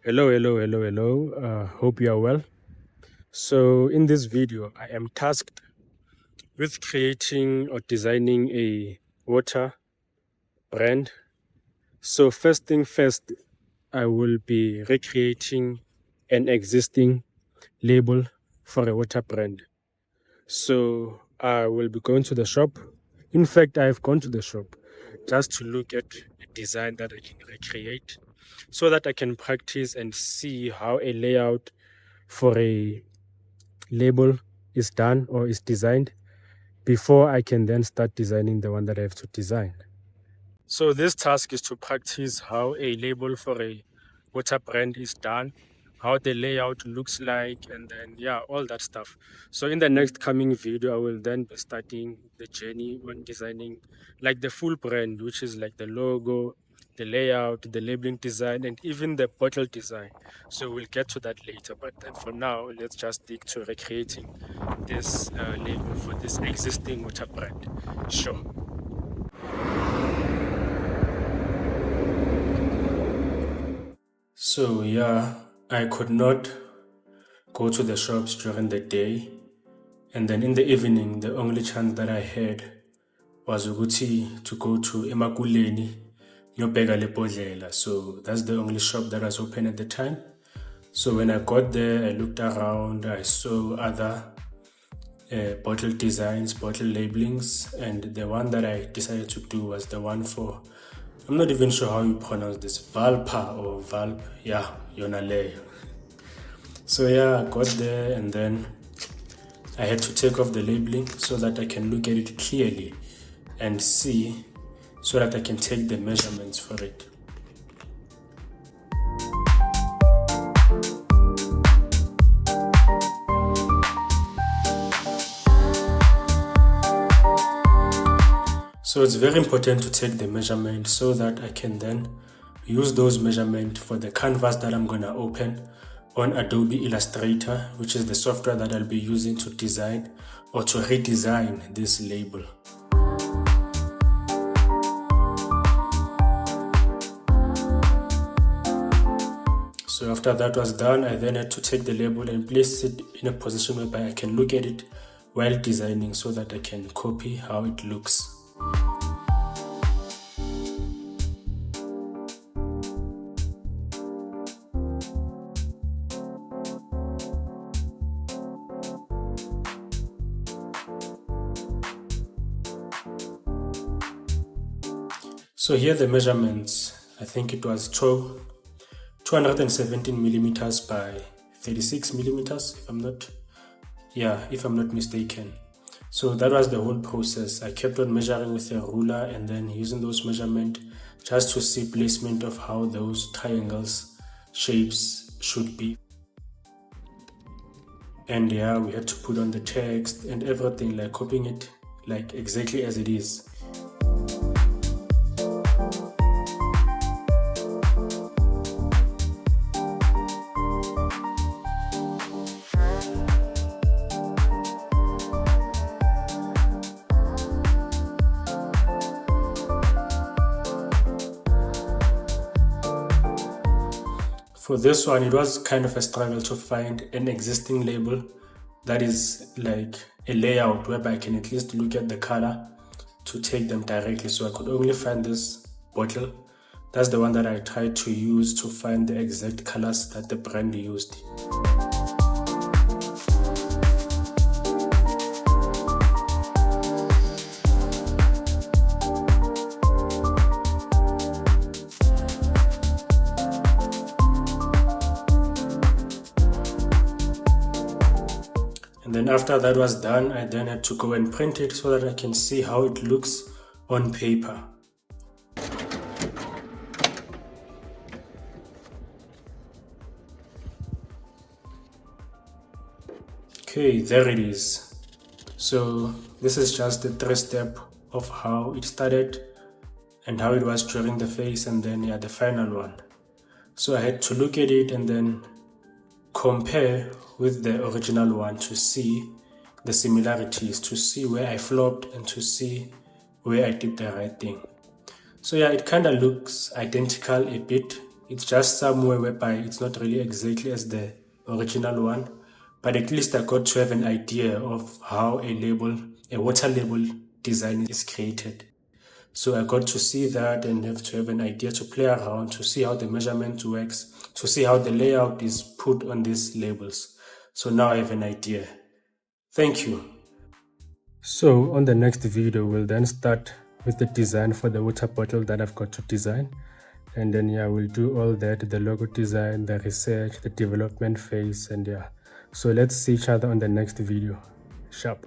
Hello. Hope you are well. So, in this video, I am tasked with creating or designing a water brand. So, first thing first, I will be recreating an existing label for a water brand. So, I will be going to the shop. In fact, I have gone to the shop just to look at a design that I can recreate so that I can practice and see how a layout for a label is done or is designed before I can then start designing the one that I have to design. So this task is to practice how a label for a water brand is done, how the layout looks like, and then all that stuff. So in the next coming video, I will then be starting the journey when designing like the full brand, which is like the logo, the layout, the labeling design, and even the bottle design. So we'll get to that later. But then for now, let's just stick to recreating this label for this existing water brand. Sure. So I could not go to the shops during the day, and then in the evening the only chance that I had was ukuthi to go to Emakuleni ngiyobheka le bodlela. So that's the only shop that was open at the time. So when I got there, I looked around, I saw other bottle designs, bottle labelings, and the one that I decided to do was the one for, I'm not even sure how you pronounce this, Valpré or Valp, Yonale. So I got there and then I had to take off the labeling so that I can look at it clearly and see, so that I can take the measurements for it. So it's very important to take the measurement so that I can then use those measurements for the canvas that I'm going to open on Adobe Illustrator, which is the software that I'll be using to design or to redesign this label. So after that was done, I then had to take the label and place it in a position whereby I can look at it while designing so that I can copy how it looks. So here the measurements, I think it was 217 millimeters by 36 millimeters, if I'm not mistaken. So that was the whole process. I kept on measuring with a ruler and then using those measurements just to see placement of how those triangles shapes should be. And we had to put on the text and everything, like copying it like exactly as it is. For this one, it was kind of a struggle to find an existing label that is like a layout whereby I can at least look at the color to take them directly. So I could only find this bottle. That's the one that I tried to use to find the exact colors that the brand used. And then after that was done, I then had to go and print it so that I can see how it looks on paper. Okay, there it is. So this is just the 3-step of how it started and how it was during the phase, and then the final one. So I had to look at it and then compare with the original one to see the similarities, to see where I flopped and to see where I did the right thing. So it kind of looks identical a bit It's just somewhere whereby it's not really exactly as the original one, but at least I got to have an idea of how a water label design is created. So I got to see that and have to have an idea to play around, to see how the measurement works, to see how the layout is put on these labels. So now I have an idea. Thank you. So on the next video, we'll then start with the design for the water bottle that I've got to design. And then yeah, we'll do all that, the logo design, the research, the development phase, and yeah. So let's see each other on the next video. Sharp.